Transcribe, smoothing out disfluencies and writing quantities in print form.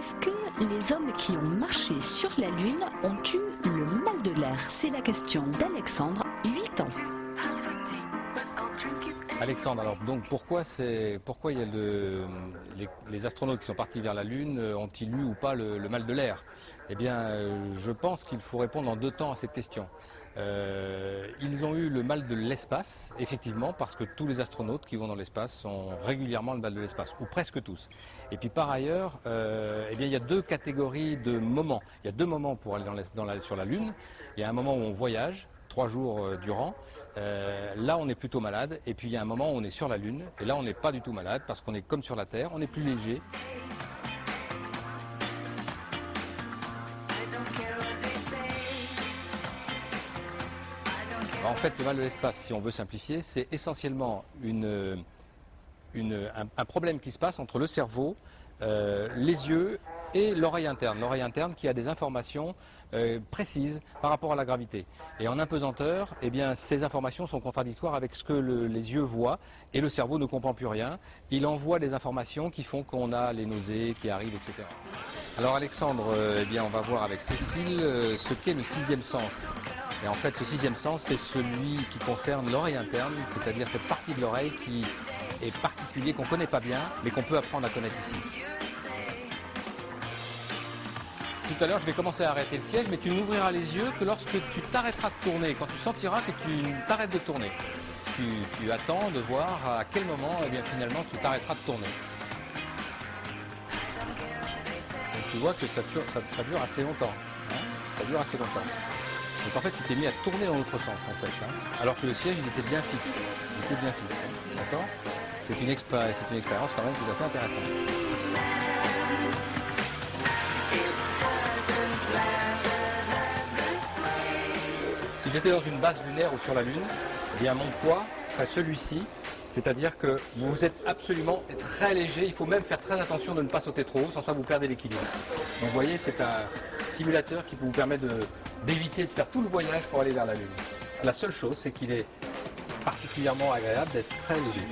Est-ce que les hommes qui ont marché sur la Lune ont eu le mal de l'air? C'est la question d'Alexandre, 8 ans. Alexandre, alors donc pourquoi il y a les astronautes qui sont partis vers la Lune ont-ils eu ou pas le mal de l'air? Eh bien, je pense qu'il faut répondre en 2 temps à cette question. Ils ont eu le mal de l'espace, effectivement, parce que tous les astronautes qui vont dans l'espace ont régulièrement le mal de l'espace, ou presque tous. Et puis par ailleurs, eh bien, il y a 2 catégories de moments. Il y a 2 moments pour aller sur la Lune. Il y a un moment où on voyage, 3 jours durant. Là, on est plutôt malade. Et puis il y a un moment où on est sur la Lune. Et là, on n'est pas du tout malade parce qu'on est comme sur la Terre, on est plus léger. En fait, le mal de l'espace, si on veut simplifier, c'est essentiellement un problème qui se passe entre le cerveau, les yeux et l'oreille interne. L'oreille interne qui a des informations précises par rapport à la gravité. Et en apesanteur, eh bien, ces informations sont contradictoires avec ce que les yeux voient et le cerveau ne comprend plus rien. Il envoie des informations qui font qu'on a les nausées qui arrivent, etc. Alors Alexandre, eh bien, on va voir avec Cécile ce qu'est le 6e sens. Et en fait, ce 6e sens, c'est celui qui concerne l'oreille interne, c'est-à-dire cette partie de l'oreille qui est particulière, qu'on ne connaît pas bien, mais qu'on peut apprendre à connaître ici. Tout à l'heure, je vais commencer à arrêter le siège, mais tu n'ouvriras les yeux que lorsque tu t'arrêteras de tourner, quand tu sentiras que tu t'arrêtes de tourner. Tu attends de voir à quel moment, eh bien, finalement, tu t'arrêteras de tourner. Donc, tu vois que ça dure assez longtemps. Hein, ça dure assez longtemps. Donc en fait, tu t'es mis à tourner dans l'autre sens, en fait. Hein, alors que le siège, il était bien fixe. Il était bien fixe. Hein, d'accord ? C'est une expérience quand même tout à fait intéressante. Si j'étais dans une base lunaire ou sur la Lune, eh bien mon poids serait celui-ci. C'est-à-dire que vous êtes absolument très léger. Il faut même faire très attention de ne pas sauter trop haut, sans ça vous perdez l'équilibre. Donc vous voyez, c'est un simulateur qui vous permet d'éviter de faire tout le voyage pour aller vers la Lune. La seule chose, c'est qu'il est particulièrement agréable d'être très léger.